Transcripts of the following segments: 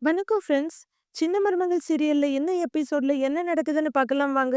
வணக்கம் ஃப்ரெண்ட்ஸ். சின்ன மருமகள் சீரியல்ல என்ன எபிசோட்ல என்ன நடக்குதுன்னு பார்க்கலாம் வாங்க.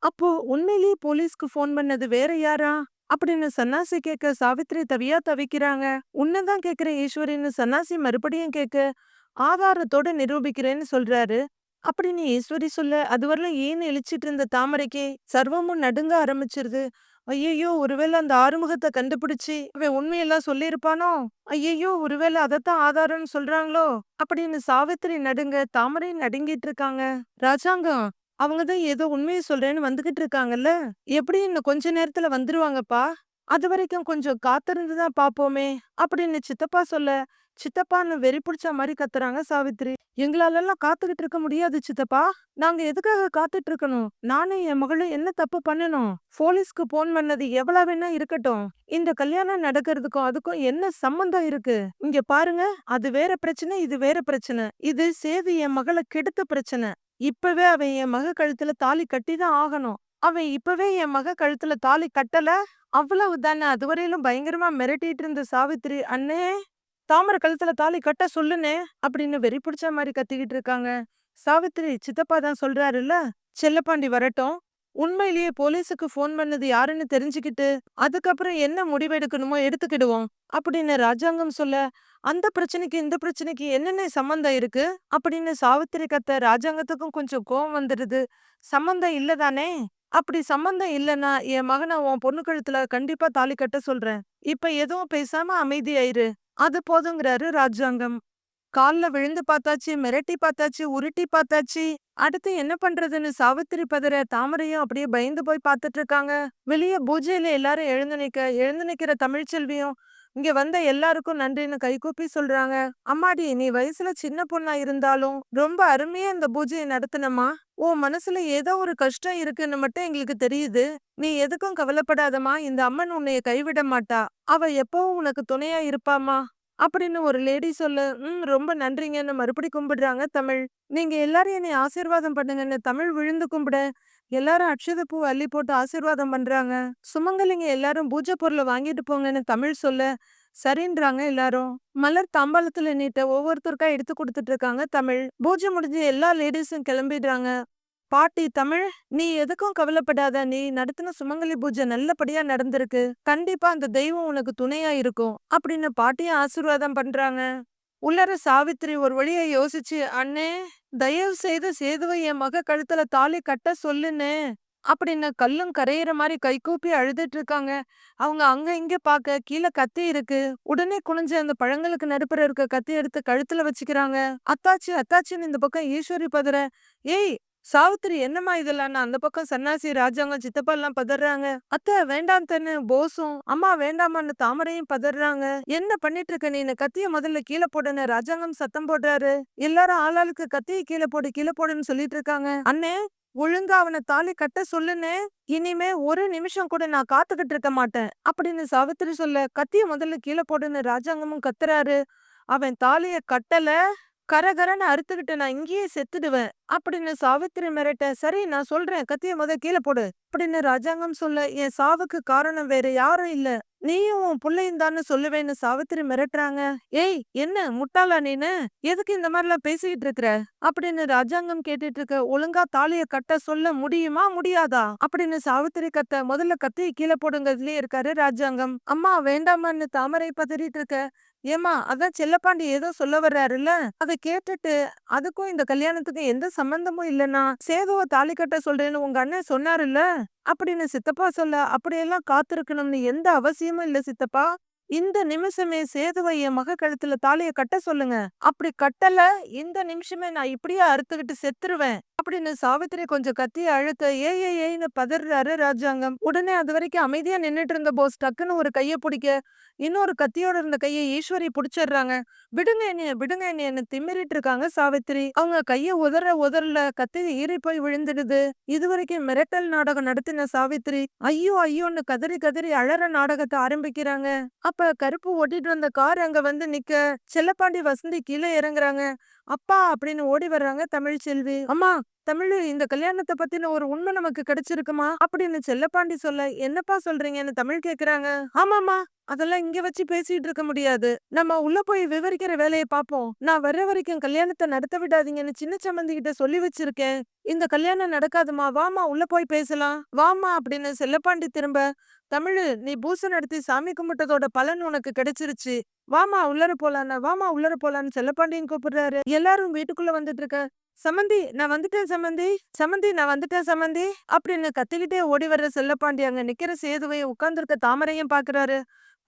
அப்போ உண்மையிலேயே போலீஸ்க்கு ஃபோன் பண்ணது வேற யாரா? அப்படின்னு சன்னாசி கேட்க சாவித்திரி தவியா தவிக்கிறாங்க. உன்னதான் கேக்குற ஈஸ்வரின்னு சன்னாசி மறுபடியும் கேட்க ஆதாரத்தோட நிரூபிக்கிறேன்னு சொல்றாரு. அப்படின்னு ஈஸ்வரி சொல்ல அதுவரையிலும் ஏன்னு இழிச்சிட்டு இருந்த தாமரைக்கு சர்வமும் நடுங்க ஆரம்பிச்சிருது. ஐயையோ! ஒருவேளை அந்த ஆறுமுகத்த கண்டுபிடிச்சு இவன் உண்மையெல்லாம் சொல்லியிருப்பானோ? ஐயையோ! ஒருவேளை அதத்தான் ஆதாரம்னு சொல்றாங்களோ? அப்படின்னு சாவித்திரி நடுங்க, தாமரை நடுங்கிட்டு இருக்காங்க. ராஜாங்கம், அவங்க தான் ஏதோ உண்மைய சொல்றேன்னு வந்துகிட்டு இருக்காங்கல்ல. எப்படியும் இன்னும் கொஞ்ச நேரத்துல வந்துருவாங்கப்பா. அதுவரைக்கும் கொஞ்சம் காத்திருந்து தான் பாப்போமே அப்படின்னு சித்தப்பா சொல்ல, சித்தப்பான்னு வெறி பிடிச்ச மாரி கத்துறாங்க சாவித்திரி. எங்களாலெல்லாம் காத்துக்கிட்டு இருக்க முடியாது சித்தப்பா. நாங்க எதுக்காக காத்துட்டு இருக்கணும்? நானும் என் மகளும் என்ன தப்பு பண்ணணும்? போலீஸ்க்கு போன் பண்ணது எவ்வளவு வேணா இருக்கட்டும். இந்த கல்யாணம் நடக்கிறதுக்கும் அதுக்கும் என்ன சம்பந்தம் இருக்கு? இங்க பாருங்க, அது வேற பிரச்சனை, இது வேற பிரச்சனை. இது சேது என் மகளை கெடுத்த பிரச்சனை. இப்பவே அவன் என் மக கழுத்துல தாலி கட்டிதான் ஆகணும். அவன் இப்பவே என் மக கழுத்துல தாலி கட்டல, அவ்வளவு தானே. அதுவரையிலும் பயங்கரமா மிரட்டிட்டு இருந்த சாவித்திரி, அண்ணே தாமரை கழுத்துல தாலி கட்ட சொல்லுனே அப்படின்னு வெறி பிடிச்ச மாதிரி கத்திக்கிட்டு இருக்காங்க. சாவித்திரி, சித்தப்பா தான் சொல்றாருல்ல, செல்லப்பாண்டி வரட்டும். உண்மையிலேயே போலீஸுக்கு ஃபோன் பண்ணது யாருன்னு தெரிஞ்சுக்கிட்டு அதுக்கப்புறம் என்ன முடிவெடுக்கணுமோ எடுத்துக்கிடுவோம் அப்படின்னு ராஜாங்கம் சொல்ல, அந்த பிரச்சனைக்கு இந்த பிரச்சனைக்கு என்னென்ன சம்மந்தம் இருக்கு அப்படின்னு சாவித்திரி கத்த ராஜாங்கத்துக்கும் கொஞ்சம் கோவம் வந்துடுது. சம்மந்தம் இல்லதானே? அப்படி சம்மந்தம் இல்லைன்னா என் மகனை உன் பொண்ணு கழுத்துல கண்டிப்பா தாலி கட்ட சொல்றேன். இப்ப எதுவும் பேசாம அமைதியாயிரு. அது போதுங்கிறாரு ராஜாங்கம். கால்ல விழுந்து பார்த்தாச்சு, மிரட்டி பார்த்தாச்சு, உருட்டி பார்த்தாச்சு. அடுத்து என்ன பண்றதுன்னு சாவித்திரி பதற, தாமரையும் அப்படியே பயந்து போய் பார்த்துட்டு இருக்காங்க. வெளிய பூஜையில எல்லாரும் எழுந்து நிக்கிற தமிழ்ச்செல்வியும் இங்க வந்த எல்லாருக்கும் நன்றின்னு கைகூப்பி சொல்றாங்க. அம்மாடி, நீ வயசுல சின்ன பொண்ணா இருந்தாலும் ரொம்ப அருமையா இந்த பூஜையை நடத்தினமா. உன் மனசுல ஏதோ ஒரு கஷ்டம் இருக்குன்னு மட்டும் எங்களுக்கு தெரியுது. நீ எதுக்கும் கவலைப்படாதம்மா, இந்த அம்மன் உன்னைய கைவிட மாட்டா. அவ எப்பவும் உனக்கு துணையா இருப்பாமா அப்படின்னு ஒரு லேடி சொல்ல, ரொம்ப நன்றிங்கன்னு மறுபடி கும்பிடுறாங்க தமிழ். நீங்க எல்லாரும் என்னை ஆசீர்வாதம் பண்ணுங்கன்னு தமிழ் விழுந்து கும்பிட, எல்லாரும் அட்சத பூ அள்ளி போட்டு ஆசீர்வாதம் பண்றாங்க. சுமங்கலிங்க எல்லாரும் பூஜை பொருளை வாங்கிட்டு போங்கன்னு தமிழ் சொல்ல, சரின்றாங்க எல்லாரும். மலர் தாம்பாளத்துல நீட்ட ஒவ்வொருத்தருக்கா எடுத்து கொடுத்துட்டு இருக்காங்க தமிழ். பூஜை முடிஞ்சு எல்லா லேடிஸும் கிளம்பிடுறாங்க. பாட்டி தமிழ், நீ எதுக்கும் கவலைப்படாத. நீ நடத்தின சுமங்கலி பூஜை நல்லபடியா நடந்திருக்கு. கண்டிப்பா அந்த தெய்வம் உனக்கு துணையா இருக்கும் அப்படின்னு பாட்டியும் ஆசீர்வாதம் பண்றாங்க. உள்ளர சாவித்திரி ஒரு வழியா யோசிச்சு, அண்ணே தயவு செய்து சேதுவை என் மக கழுத்துல தாலி கட்ட சொல்லுன்னு அப்படின்னு கல்லும் கரையிற மாதிரி கைகூப்பி அழுதுட்டு இருக்காங்க. அவங்க அங்க இங்க பாக்க கீழே கத்தி இருக்கு. உடனே குனிஞ்சு அந்த பழங்களுக்கு நடுப்புற இருக்க கத்தி எடுத்து கழுத்துல வச்சுக்கிறாங்க. அத்தாச்சி அத்தாச்சின்னு இந்த பக்கம் ஈஸ்வரி பதற, ஏய் சாவித்திரி, என்னம்மா இதெல்லாம்? அந்த பக்கம் சன்னாசி ராஜாங்கம் சித்தப்பா எல்லாம் பதறாங்க. அத்தை வேண்டாம் தன்னு போசும், அம்மா வேண்டாமான்னு தாமரையும் பதறாங்க. என்ன பண்ணிட்டு இருக்க நீ? கத்திய முதல்ல கீழே போடுன்னு ராஜாங்கம் சத்தம் போடுறாரு. எல்லாரும் ஆளாளுக்கு கத்திய கீழே போடுன்னு சொல்லிட்டு இருக்காங்க. அண்ணே, ஒழுங்கா அவனை தாலி கட்ட சொல்லுன்னு. இனிமே ஒரு நிமிஷம் கூட நான் காத்துக்கிட்டு இருக்க மாட்டேன் அப்படின்னு சாவித்திரி சொல்ல, கத்திய முதல்ல கீழே போடுன்னு ராஜாங்கமும் கத்துறாரு. அவன் தாலிய கட்டல, கரகரன்னு அறுத்துக்கிட்டு நான் இங்கேயே செத்துடுவேன் அப்படின்னு சாவித்திரி மிரட்ட, சரி நான் சொல்றேன், கத்திய கீழே போடு அப்படின்னு ராஜாங்கம் சொல்ல, என் சாவுக்கு காரணம் வேற யாரும் இல்ல, நீயும் உன் புள்ளையும் தான்னு சொல்லுவேன்னு சாவித்திரி மிரட்டுறாங்க. ஏய், என்ன முட்டாளா நீனு? எதுக்கு இந்த மாதிரிலாம் பேசிக்கிட்டு இருக்கிற அப்படின்னு ராஜாங்கம் கேட்டுட்டு இருக்க. ஒழுங்கா தாலிய கட்ட சொல்ல முடியுமா முடியாதா அப்படின்னு சாவித்திரி கத்த, முதல்ல கத்திய கீழே போடுங்கிறதுலயே இருக்காரு ராஜாங்கம். அம்மா வேண்டாமான்னு தாமரை பதறிட்டு இருக்க. ஏமா, அதான் செல்லப்பாண்டி ஏதோ சொல்ல வர்றாருல்ல, அதை கேட்டுட்டு அதுக்கும் இந்த கல்யாணத்துக்கும் எந்த சம்பந்தமும் இல்லைன்னா சேதுவ தாலி கட்ட சொல்றேன்னு உங்க அண்ணன் சொன்னாருல்ல அப்படின்னு சித்தப்பா சொல்ல, அப்படியெல்லாம் காத்திருக்கணும்னு எந்த அவசியமும் இல்ல சித்தப்பா. இந்த நிமிஷமே சேதுவை என் மக கழுத்துல தாலிய கட்ட சொல்லுங்க. அப்படி கட்டல, இந்த நிமிஷமே நான் இப்படியே அறுத்துக்கிட்டு செத்துருவேன் அப்படின்னு சாவித்திரி கொஞ்சம் கத்திய அழுத்த, ஏய்னு பதறாரு ராஜாங்கம். உடனே அது வரைக்கும் அமைதியா நின்னுட்டு இருந்த போஸ் டக்குன்னு ஒரு கைய பிடிக்க, இன்னொரு கத்தியோட இருந்த கையை ஈஸ்வரி புடிச்சிடுறாங்க. விடுங்க என்னையன்னு திமிரிட்டு இருக்காங்க சாவித்திரி. அவங்க கைய உதறல கத்தி ஈறி போய் விழுந்துடுது. இதுவரைக்கும் மிரட்டல் நாடகம் நடத்தின சாவித்திரி ஐயோ ஐயோன்னு கதறி கதறி அழற நாடகத்தை ஆரம்பிக்கிறாங்க. அப்ப கருப்பு ஓட்டிட்டு வந்த கார் அங்க வந்து நிக்க, செல்லப்பாண்டி வசந்தி கீழே இறங்குறாங்க. அப்பா அப்படின்னு ஓடி வர்றாங்க தமிழ்ச்செல்வி. அம்மா, தமிழு இந்த கல்யாணத்த பத்தின ஒரு உண்மை நமக்கு கிடைச்சிருக்குமா அப்படின்னு செல்லப்பாண்டி சொல்ல, என்னப்பா சொல்றீங்கன்னு தமிழ் கேக்குறாங்க. ஆமாமா, அதெல்லாம் இங்க வச்சு பேசிட்டு இருக்க முடியாது. நம்ம உள்ள போய் விவரிக்கிற வேலையை பாப்போம். நான் வர்ற வரைக்கும் கல்யாணத்தை நடத்த விடாதீங்கன்னு சின்ன சம்மந்தி கிட்ட சொல்லி வச்சிருக்கேன். இந்த கல்யாணம் நடக்காதுமா, வாமா உள்ள போய் பேசலாம் வாமா அப்படின்னு செல்லப்பாண்டி திரும்ப, தமிழு நீ பூசை நடத்தி சாமி கும்பிட்டதோட பலன் உனக்கு கிடைச்சிருச்சு. வாமா உள்ளர போலான்னு, வாமா உள்ளர போலான்னு செல்லப்பாண்டியன் கூப்பிடுறாரு. எல்லாரும் வீட்டுக்குள்ள வந்துட்டு இருக்க, சம்மந்தி நான் வந்துட்டேன் சம்மந்தி, சம்மந்தி நான் வந்துட்டேன் சம்மந்தி அப்படின்னு கத்திக்கிட்டே ஓடி வர்ற செல்லப்பாண்டி அங்க நிக்கிற சேதுவையும் உட்கார்ந்திருக்க தாமரையும் பாக்குறாரு.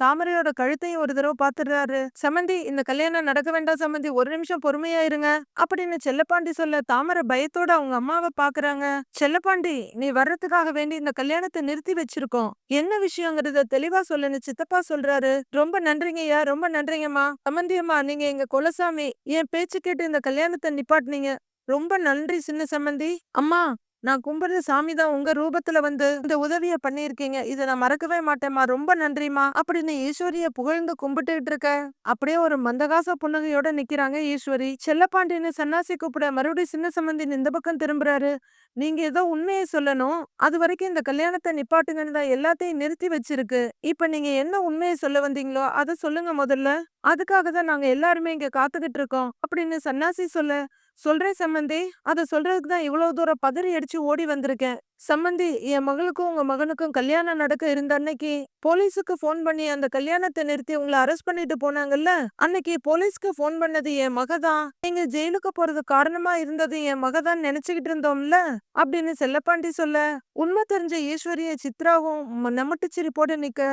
தாமரையோட கழுத்தையும் ஒரு தடவை பாத்துறாரு. சம்மந்தி இந்த கல்யாணம் நடக்க வேண்டாம் சம்மந்தி, ஒரு நிமிஷம் பொறுமையா இருங்க அப்படின்னு செல்லப்பாண்டி சொல்ல, தாமரை பயத்தோட அவங்க அம்மாவை பாக்குறாங்க. செல்லப்பாண்டி நீ வர்றதுக்காக வேண்டி இந்த கல்யாணத்தை நிறுத்தி வச்சிருக்கோம், என்ன விஷயங்கிறத தெளிவா சொல்லுன்னு சித்தப்பா சொல்றாரு. ரொம்ப நன்றிங்கய்யா, ரொம்ப நன்றிங்கம்மா. சம்மந்தி அம்மா நீங்க எங்க குலசாமி, என் பேச்சு கேட்டு இந்த கல்யாணத்தை நிப்பாட்டினீங்க, ரொம்ப நன்றி சின்ன சம்மந்தி. அம்மா நான் கும்பிடுற சாமி தான் உங்க ரூபத்துல வந்து இந்த உதவிய பண்ணியிருக்கீங்க, இதை நான் மறக்கவே மாட்டேம்மா, ரொம்ப நன்றிமா அப்படின்னு ஈஸ்வரிய புகழ்ந்து கும்பிட்டுட்டு இருக்க, அப்படியே ஒரு மந்தகாச புன்னகையோட நிக்கிறாங்க ஈஸ்வரி. செல்லப்பாண்டின்னு சன்னாசி கூப்பிட மறுபடியும் சின்ன சம்பந்தி இந்த பக்கம் திரும்புறாரு. நீங்க ஏதோ உண்மையை சொல்லணும், அது வரைக்கும் இந்த கல்யாணத்தை நிப்பாட்டுங்கன்னு தான் எல்லாத்தையும் நிறுத்தி வச்சிருக்கு. இப்ப நீங்க என்ன உண்மையை சொல்ல வந்தீங்களோ அதை சொல்லுங்க முதல்ல, அதுக்காக தான் நாங்க எல்லாருமே இங்க காத்துக்கிட்டு இருக்கோம் அப்படின்னு சன்னாசி சொல்ல, சொல்றேன் சம்மந்தி, அத சொல்றதுக்கு தான் இவ்வளவு தூரம் பதறி அடிச்சு ஓடி வந்திருக்கேன். சம்மந்தி என் மகளுக்கும் உங்க மகனுக்கும் கல்யாணம் நடக்க இருந்த அன்னைக்கு போலீஸுக்கு போன் பண்ணி அந்த கல்யாணத்தை நிறுத்தி உங்களை அரெஸ்ட் பண்ணிட்டு போனாங்கல்ல, அன்னைக்கு போலீஸ்க்கு போன் பண்ணது என் மக தான், நீங்க ஜெயிலுக்கு போறது காரணமா இருந்தது என் மக தான் நினைச்சுக்கிட்டு இருந்தோம்ல அப்படின்னு செல்லப்பாண்டி சொல்ல, உண்மை தெரிஞ்ச ஈஸ்வரிய சித்ராவும் நமட்டு சிரிப்போட நிக்க,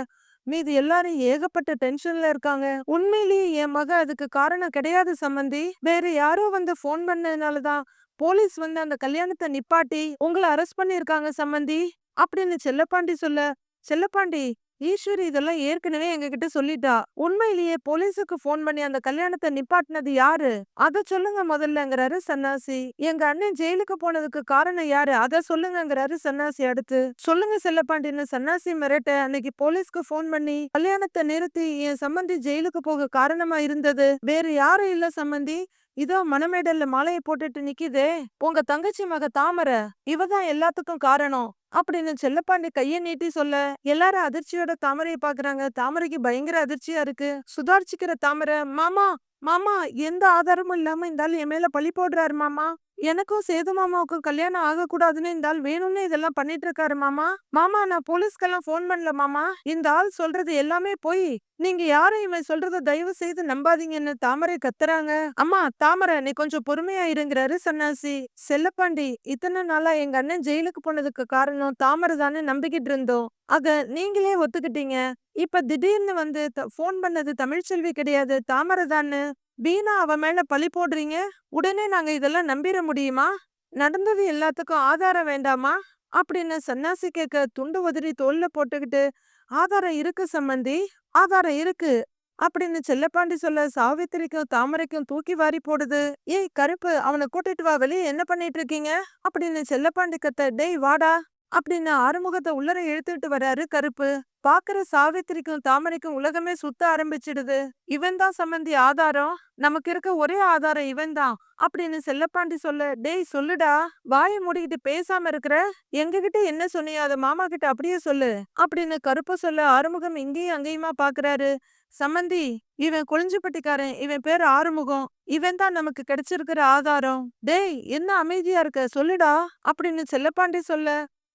மீது எல்லாரும் ஏகப்பட்ட டென்ஷன்ல இருக்காங்க. உண்மையிலேயே என் மக அதுக்கு காரணம் கிடையாது சம்மந்தி, வேற யாரோ வந்து போன் பண்ணதுனாலதான் போலீஸ் வந்து அந்த கல்யாணத்தை நிப்பாட்டி உங்களை அரெஸ்ட் பண்ணிருக்காங்க சம்மந்தி அப்படின்னு செல்லப்பாண்டி சொல்ல, செல்லப்பாண்டி ஈஸ்வரி இதெல்லாம் ஏற்கனவே எங்ககிட்ட சொல்லிட்டா, உண்மையிலேயே போலீஸுக்கு போன் பண்ணி அந்த கல்யாணத்தை நிப்பாட்டினது யாரு அத சொல்லுங்க முதல்லங்கிறாரு சன்னாசி. எங்க அண்ணன் ஜெயிலுக்கு போனதுக்கு காரணம் யாரு அத சொல்லுங்கங்கிறாரு சன்னாசி. அடுத்து சொல்லுங்க செல்லப்பாண்டின்னு சன்னாசி மிரட்ட, அன்னைக்கு போலீஸ்க்கு போன் பண்ணி கல்யாணத்தை நிறுத்தி என் சம்பந்தி ஜெயிலுக்கு போக காரணமா இருந்தது வேற யாரும் இல்ல சம்பந்தி, இதோ மணமேடல்ல மாலையை போட்டுட்டு நிக்குதே உங்க தங்கச்சி மக தாமரை, இவதான் எல்லாத்துக்கும் காரணம் அப்படின்னு செல்லப்பாண்டி கைய நீட்டி சொல்ல, எல்லாரும் அதிர்ச்சியோட தாமரையை பாக்குறாங்க. தாமரைக்கு பயங்கர அதிர்ச்சியா இருக்கு. சுதாரிச்சுக்கிற தாமரை, மாமா மாமா எந்த ஆதாரமும் இல்லாம இந்த ஆள் என் மேல பழி போடுறாரு மாமா, எனக்கும் சேது மாமாவுக்கும் கல்யாணம் ஆக கூடாதுன்னு இந்த ஆள் வேணும்னு இதெல்லாம் பண்ணிட்டு இருக்காரு மாமா. மாமா நான் போலீஸ்க்கெல்லாம் போன் பண்ணல மாமா, இந்த ஆள் சொல்றது எல்லாமே போய், நீங்க யாரும் இவன் சொல்றத தயவு செய்து நம்பாதீங்கன்னு தாமரை கத்துறாங்க. அம்மா தாமரை நீ கொஞ்சம் பொறுமையா இருங்கிறாரு சன்னாசி. செல்லப்பாண்டி இத்தனை நாளா எங்க அண்ணன் ஜெயிலுக்கு போனதுக்கு காரணம் தாமரை தானே நம்பிக்கிட்டு இருந்தோம், அத நீங்களே ஒத்துக்கிட்டீங்க. இப்ப திடீர்னு வந்து போன் பண்ணது தமிழ்ச்செல்வி கிடையாது தாமரை தானே, வீணா அவ மேல பழி போடுறீங்க, உடனே நாங்க இதெல்லாம் நம்பிட முடியுமா, நடந்தது எல்லாத்துக்கும் ஆதாரம் வேண்டாமா அப்படின்னு சன்னாசி கேட்க, துண்டு உதறி தோல்ல போட்டுக்கிட்டு, ஆதாரம் இருக்கு சம்மந்தி, ஆதாரம் இருக்கு அப்படின்னு செல்லப்பாண்டி சொல்ல, சாவித்திரிக்கும் தாமரைக்கும் தூக்கி வாரி போடுது. ஏய் கருப்பு அவனை கூட்டிட்டு வா, வெளியே என்ன பண்ணிட்டு இருக்கீங்க அப்படின்னு செல்லப்பாண்டி கத்த, டேய் வாடா அப்படின்னு ஆறுமுகத்தை உள்ளர இழுத்துட்டு வர்றாரு கருப்பு. பாக்குற சாவித்திரிக்கும் தாமரைக்கும் உலகமே சுத்த ஆரம்பிச்சிடுது. இவன் தான் சம்பந்தி ஆதாரம், நமக்கு இருக்க ஒரே ஆதாரம் இவன் தான் அப்படின்னு செல்லப்பாண்டி சொல்ல, டேய் சொல்லுடா, வாயை மூடிக்கிட்டு பேசாம இருக்கிற, எங்ககிட்ட என்ன சொன்னியோ அதை மாமா கிட்ட அப்படியே சொல்லு அப்படின்னு கருப்பு சொல்ல, ஆறுமுகம் இங்கேயும் அங்கேயுமா பாக்குறாரு. சம்மந்தி இவன் கொளிஞ்சுப்பட்டிக்காரன், இவன் பேர் ஆறுமுகம், இவன் தான் நமக்கு கிடைச்சிருக்கிற ஆதாரம். டேய் என்ன அமைதியா இருக்க சொல்லுடா அப்படின்னு செல்லப்பாண்டி சொல்ல,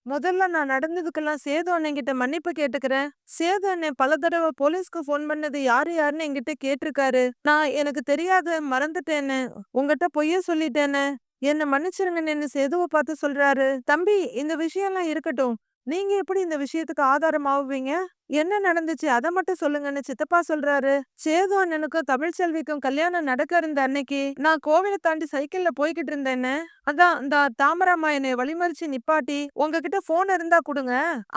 முதல்ல நான் நடந்ததுக்கெல்லாம் சேது அண்ணன் கிட்ட மன்னிப்பு கேட்டுக்கிறேன். சேது அண்ணன் பல தடவை போலீஸ்க்கு போன் பண்ணது யாரு யாருன்னு என்கிட்ட கேட்டிருக்காரு, நான் எனக்கு தெரியாத மறந்துட்டேன்னு உங்ககிட்ட பொய்ய சொல்லிட்டேன்னு என்ன மன்னிச்சிருங்கன்னு சேதுவை பார்த்து சொல்றாரு. தம்பி இந்த விஷயம்லாம் இருக்கட்டும், நீங்க எப்படி இந்த விஷயத்துக்கு ஆதாரம் ஆகுவீங்க, என்ன நடந்துச்சு அதை மட்டும் சொல்லுங்கன்னு சித்தப்பா சொல்றாரு. சேது அண்ணனுக்கும் தமிழ்ச்செல்விக்கும் கல்யாணம் நடக்க இருந்த அன்னைக்கு நான் கோவிலை தாண்டி சைக்கிள்ல போய்கிட்டு இருந்தேன்னு, அதான் இந்த தாமராமா என்னை வழிமறிச்சு நிப்பாட்டி உங்ககிட்ட போன் இருந்தா கொடுங்க,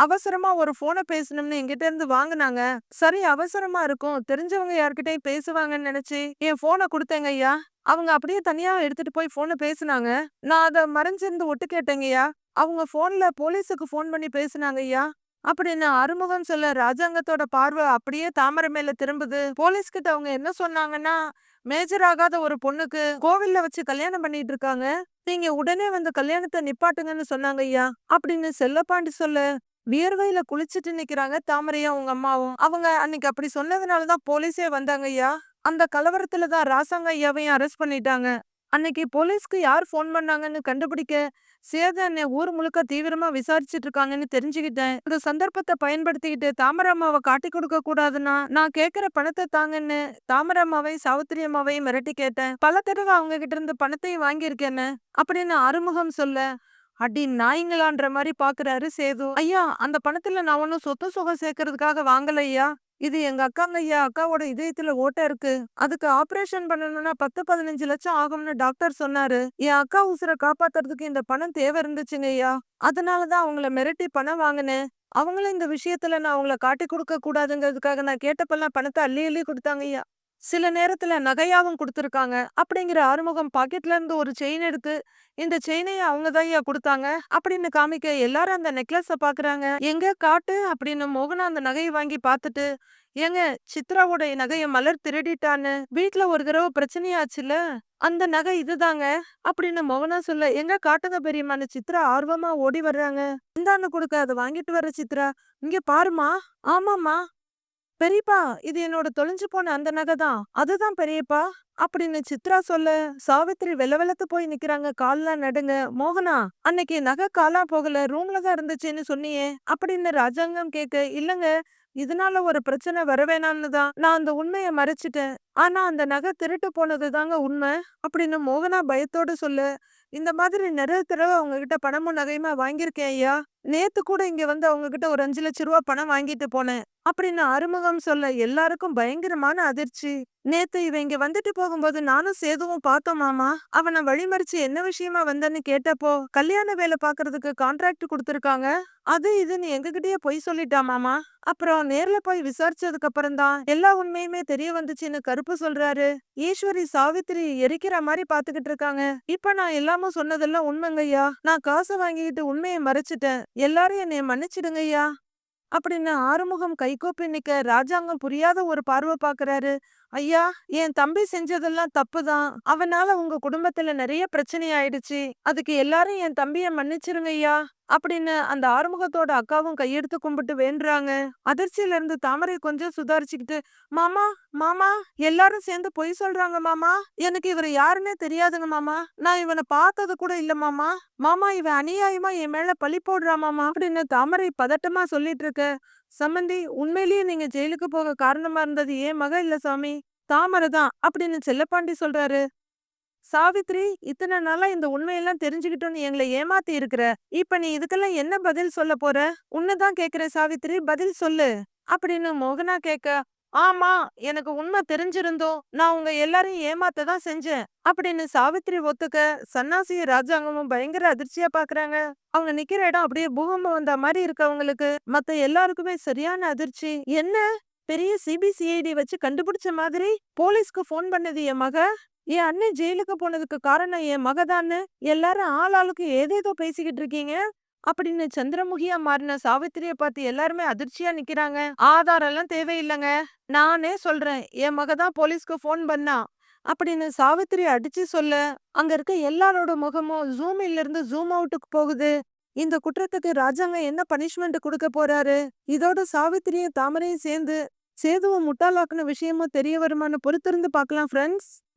அவசரமா ஒரு போனை பேசணும்னு என்கிட்ட இருந்து வாங்குனாங்க. சரி அவசரமா இருக்கும், தெரிஞ்சவங்க யார்கிட்டயும் பேசுவாங்கன்னு நினைச்சு என் போனை கொடுத்தேங்க ஐயா, அவங்க அப்படியே தனியா எடுத்துட்டு போய் போனை பேசுனாங்க, நான் அதை மறைஞ்சிருந்து ஒட்டு கேட்டேங்கய்யா, அவங்க போன்ல போலீஸுக்கு போன் பண்ணி பேசுனாங்க ஐயா அப்படின்னு அறுமுகம் சொல்ல, ராஜாங்கத்தோட பார்வை அப்படியே தாமரை மேல திரும்புது. போலீஸ் கிட்ட அவங்க என்ன சொன்னாங்கன்னா, மேஜர் ஆகாத ஒரு பொண்ணுக்கு கோவில்ல வச்சு கல்யாணம் பண்ணிட்டு இருக்காங்க, நீங்க உடனே வந்து கல்யாணத்த நிப்பாட்டுங்கன்னு சொன்னாங்க ஐயா அப்படின்னு செல்லப்பாண்டி சொல்ல வியர்வையில குளிச்சிட்டு நிக்கிறாங்க தாமரையும் அவங்க அம்மாவும். அவங்க அன்னைக்கு அப்படி சொன்னதுனாலதான் போலீஸே வந்தாங்க ஐயா. அந்த கலவரத்துல தான் ராசாங்க ஐயாவையும் அரெஸ்ட் பண்ணிட்டாங்க. அன்னைக்கு போலீஸ்க்கு யார் ஃபோன் பண்ணாங்கன்னு கண்டுபிடிக்க சேது அண்ணன் ஊர் முழுக்க தீவிரமா விசாரிச்சுட்டு இருக்காங்கன்னு தெரிஞ்சுக்கிட்டேன். இந்த சந்தர்ப்பத்தை பயன்படுத்திக்கிட்டு தாமரம்மாவை காட்டி கொடுக்க கூடாதுன்னா நான் கேக்குற பணத்தை தாங்கன்னு தாமரம்மாவையும் சாவித்திரி அம்மாவையும் மிரட்டி கேட்டேன். பல தடவை அவங்க கிட்ட இருந்து பணத்தையும் வாங்கியிருக்கேன்னு அப்படின்னு அறுமுகம் சொல்ல அடி நாய்ங்களான்ற மாதிரி பாக்குறாரு சேது. ஐயா அந்த பணத்துல நான் ஒன்னும் சொத்து சுகம் சேர்க்கறதுக்காக வாங்கல ஐயா. இது எங்க அக்காங்க ஐயா. அக்காவோட இதயத்துல ஓட்டை இருக்கு. அதுக்கு ஆபரேஷன் பண்ணணும்னா 10-15 லட்சம் ஆகும்னு டாக்டர் சொன்னாரு. என் அக்கா உசுரை காப்பாத்துறதுக்கு இந்த பணம் தேவை இருந்துச்சுங்க ஐயா. அதனாலதான் அவங்கள மிரட்டி பணம் வாங்கினேன். அவங்களும் இந்த விஷயத்துல நான் அவங்கள காட்டி கொடுக்க கூடாதுங்கிறதுக்காக நான் கேட்டப்பெல்லாம் பணத்தை அள்ளி அள்ளி கொடுத்தாங்க ஐயா. சில நேரத்துல நகையாவும் குடுத்திருக்காங்க. அப்படிங்கிற ஆறுமுகம் பாக்கெட்ல இருந்து ஒரு செயின் எடுத்து, இந்த செயினையும் அவங்க தான்யா குடுத்தாங்க அப்படின்னு காமிக்க எல்லாரும் அந்த நெக்லஸ பாக்குறாங்க. எங்க காட்டு அப்படின்னு மோகனா அந்த நகையை வாங்கி பார்த்துட்டு, ஏங்க சித்ராவோட நகைய மலர் திருடிட்டான்னு வீட்ல ஒரு தடவை பிரச்சனையாச்சுல, அந்த நகை இதுதாங்க அப்படின்னு மோகனா சொல்ல, எங்க காட்டுங்க பெரியம்மான்னு சித்ரா ஆர்வமா ஓடி வர்றாங்க. இந்தான்னு கொடுக்க அதை வாங்கிட்டு வர சித்ரா, இங்க பாருமா. ஆமாமா பெரியப்பா இது என்னோட தொலைஞ்சு போன அந்த நகை தான். அதுதான் பெரியப்பா அப்படின்னு சித்ரா சொல்ல சாவித்திரி வெல வெலத்து போய் நிக்கிறாங்க. கால்லாம் நடுங்க. மோகனா அன்னைக்கு நகை காலா போகல ரூம்ல தான் இருந்துச்சுன்னு சொன்னியே அப்படின்னு ராஜாங்கம் கேட்க, இல்லங்க இதனால ஒரு பிரச்சனை வர வேணாம்னு தான் நான் அந்த உண்மையை மறைச்சிட்டேன். ஆனா அந்த நகை திருட்டு போனது தாங்க உண்மை அப்படின்னு மோகனா பயத்தோட சொல்ல, இந்த மாதிரி நிறைய தடவை அவங்க கிட்ட பணமும் நகையுமா வாங்கியிருக்கேன் ஐயா. நேத்து கூட இங்க வந்து அவங்க கிட்ட ஒரு 5 லட்சம் ரூபாய் பணம் வாங்கிட்டு போனேன் அப்படின்னு அறுமுகம் சொல்ல எல்லாருக்கும் பயங்கரமான அதிர்ச்சி. நேத்து இவன் இங்க வந்துட்டு போகும்போது நானும் சேதுவும் பார்த்தோம் மாமா. அவனை வழிமறிச்சு என்ன விஷயமா வந்தன்னு கேட்டப்போ கல்யாண வேலை பாக்குறதுக்கு கான்ட்ராக்ட் கொடுத்திருக்காங்க. அது இதுன்னு எங்ககிட்டயே பொய் சொல்லிட்டா மாமா. அப்புறம் நேர்ல போய் விசாரிச்சதுக்கு அப்புறம் தான் எல்லா உண்மையுமே தெரிய வந்துச்சுன்னு கருப்பு சொல்றாரு. ஈஸ்வரி சாவித்திரி எரிக்கிற மாதிரி பாத்துக்கிட்டு இருக்காங்க. இப்ப நான் எல்லாமும் சொன்னதெல்லாம் உண்மைங்கய்யா. நான் காசை வாங்கிக்கிட்டு உண்மையை மறைச்சிட்டேன். எல்லாரும் என்னைய மன்னிச்சிடுங்கய்யா அப்படின்னு ஆறுமுகம் கைகூப்பி நிக்க ராஜாங்கம் புரியாத ஒரு பார்வை பாக்குறாரு. ஐயா என் தம்பி செஞ்சதெல்லாம் தப்புதான். அவனால உங்க குடும்பத்துல நிறைய பிரச்சனை ஆயிடுச்சு. அதுக்கு எல்லாரும் என் தம்பிய மன்னிச்சிருங்க ஐயா அப்படின்னு அந்த ஆறுமுகத்தோட அக்காவும் கையெடுத்து கும்பிட்டு வேண்டுறாங்க. அதிர்ச்சியில இருந்து தாமரை கொஞ்சம் சுதாரிச்சுக்கிட்டு, மாமா மாமா எல்லாரும் சேர்ந்து பொய் சொல்றாங்க மாமா. எனக்கு இவர் யாருன்னே தெரியாதுங்க மாமா. நான் இவனை பார்த்தது கூட இல்ல மாமா. மாமா இவன் அநியாயமா என் மேல பழி போடுறா மாமா அப்படின்னு தாமரை பதட்டமா சொல்லிட்டு இருக்க, சம்மந்தி உண்மையிலேயே நீங்க ஜெயிலுக்கு போக காரணமா இருந்தது ஏன் மக இல்ல சாமி, தாமரை தான் அப்படின்னு செல்லப்பாண்டி சொல்றாரு. சாவித்ரி இத்தனை நாளா இந்த உண்மையெல்லாம் தெரிஞ்சுக்கிட்டோன்னு எங்களை ஏமாத்தி இருக்கிற. இப்ப நீ இதுக்கெல்லாம் என்ன பதில் சொல்ல போற? உன்னதான் கேக்குறேன் சாவித்ரி பதில் சொல்லு அப்படின்னு மோகனா கேட்க, ஆமா எனக்கு உண்மை தெரிஞ்சிருந்தோம் நான் உங்க எல்லாரையும் ஏமாத்த தான் செஞ்சேன் அப்படின்னு சாவித்ரி ஒத்துக்க சன்னாசிய ராஜாங்கமும் பயங்கர அதிர்ச்சியா பாக்குறாங்க. அவங்க நிக்கிற இடம் அப்படியே பூகம்பம் வந்த மாதிரி இருக்கு அவங்களுக்கு. மத்த எல்லாருக்குமே சரியான அதிர்ச்சி. என்ன பெரிய சிபிசிஐடி வச்சு கண்டுபிடிச்ச மாதிரி போலீஸ்க்கு போன் பண்ணது என் மக. என் அண்ணன் ஜெயிலுக்கு போனதுக்கு காரணம் என் மகதான்னு எல்லாரும் ஆளாளுக்கு ஏதேதோ பேசிக்கிட்டு இருக்கீங்க அப்படின்னு சந்திரமுகியா மாறின சாவித்திரிய பார்த்து எல்லாருமே அதிர்ச்சியா நிக்கிறாங்க. ஆதாரம் எல்லாம் தேவையில்லைங்க, நானே சொல்றேன் என் மகதான் போலீஸ்க்கு போன் பண்ணா அப்படின்னு சாவித்திரி அடிச்சு சொல்ல அங்க இருக்க எல்லாரோட முகமும் ஜூமில இருந்து ஜூம் அவுட்டுக்கு போகுது. இந்த குற்றத்துக்கு ராஜாங்க என்ன பனிஷ்மெண்ட் கொடுக்க போறாரு? இதோட சாவித்திரியும் தாமரையும் சேர்ந்து சேதுவை முட்டாளாக்குன விஷயமும் தெரிய வருமானு பொறுத்திருந்து பார்க்கலாம் ஃப்ரெண்ட்ஸ்.